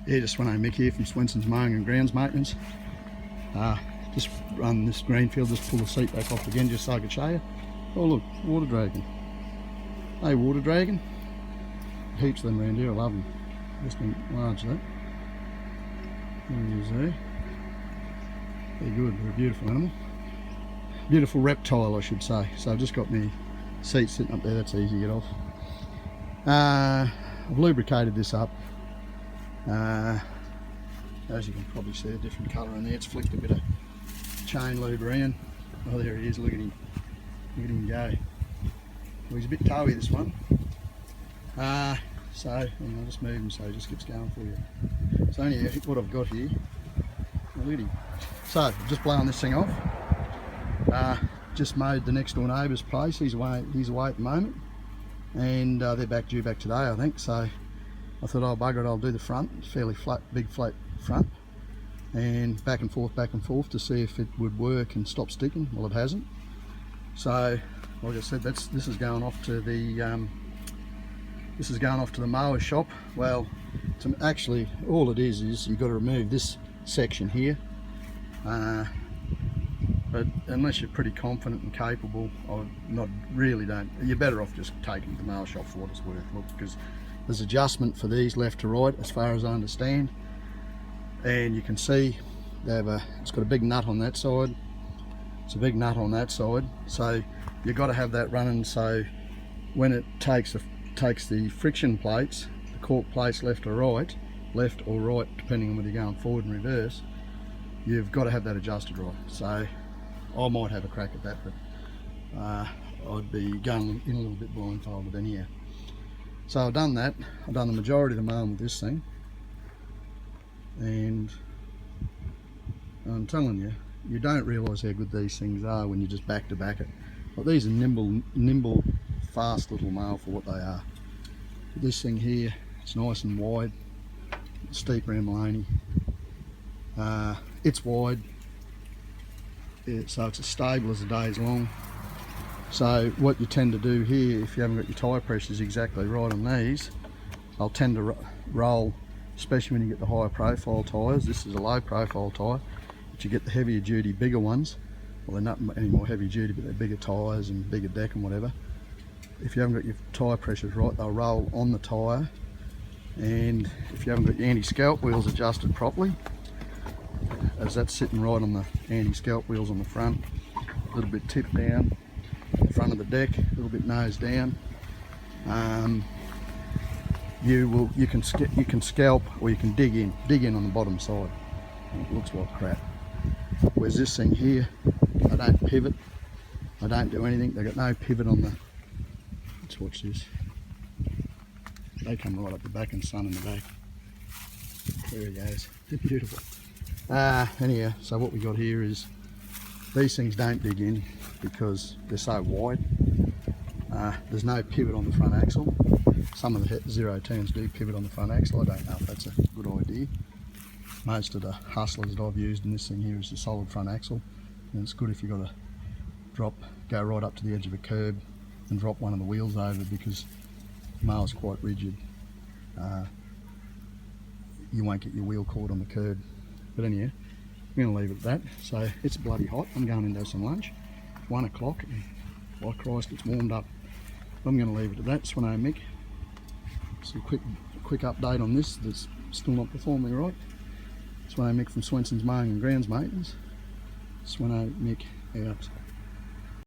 Yeah, just Sveno Mick here from Svenson's Mowing and Grounds Maintenance. Just run this green field, just pull the seat back off again just so I could show you. Oh look, water dragon. Hey, water dragon. Heaps of them around here, I love them. Just large that. There he is there. They're good, they're a beautiful animal. Beautiful reptile, I should say. So I've just got my seat sitting up there, that's easy to get off. I've lubricated this up. As you can probably see, a different colour in there. It's flicked a bit of chain lube around. Oh, there he is, look at him. Look at him go. Well, he's a bit towy, this one. So, and I'll just move him so he just keeps going for you. So anyway, what I've got here, look at him. So, I've just blown this thing off. Just mowed the next door neighbour's place. He's away at the moment. And they're due back today, I think. So I thought, oh bugger it, I'll do the front. It's fairly flat, big flat front. And back and forth to see if it would work and stop sticking. Well, it hasn't. So, like I said, this is going off to the mower shop. Well, actually, all it is you've got to remove this section here. But unless you're pretty confident and capable, you're better off just taking it to the mower shop for what it's worth. Look, because there's adjustment for these left to right, as far as I understand. And you can see it's got a big nut on that side. It's a big nut on that side. So you've got to have that running, so when it takes the friction plates, the cork plates left or right, depending on whether you're going forward and reverse, you've got to have that adjusted right. So I might have a crack at that, but I'd be going in a little bit blindfolded anyhow. So I've done that. I've done the majority of the mowing with this thing, and I'm telling you, you don't realise how good these things are when you just back to back it. But these are nimble, fast little mower for what they are. But this thing here, it's nice and wide, steep around Maleny. It's wide. So it's as stable as the day's long. So what you tend to do here, if you haven't got your tyre pressures exactly right on these, I'll tend to roll, especially when you get the higher profile tyres. This is a low profile tyre, but you get the heavier duty, bigger ones. Well, they're not any more heavy duty, but they're bigger tyres and bigger deck and whatever. If you haven't got your tyre pressures right, they'll roll on the tyre. And if you haven't got your anti-scalp wheels adjusted properly, as that's sitting right on the anti-scalp wheels on the front, a little bit tipped down, the front of the deck, a little bit nose down. You can scalp, or you can dig in on the bottom side, and it looks like crap. Whereas this thing here, I don't pivot, I don't do anything. They've got no pivot on the. Let's watch this. They come right up the back and sun in the back. There he goes. They're beautiful. Anyhow, so what we got here is these things don't dig in because they're so wide. There's no pivot on the front axle. Some of the zero turns do pivot on the front axle. I don't know if that's a good idea. Most of the hustlers that I've used in this thing here is the solid front axle, and it's good if you've got to go right up to the edge of a curb and drop one of the wheels over, because the mower's quite rigid. You won't get your wheel caught on the curb. But anyhow, I'm going to leave it at that. So it's bloody hot. I'm going in to have some lunch. 1 o'clock. By Christ, it's warmed up. I'm going to leave it at that. Sveno Mick. So quick update on this. That's still not performing right. Sveno Mick from Svenson's Mowing and Grounds Maintenance. Sveno Mick out.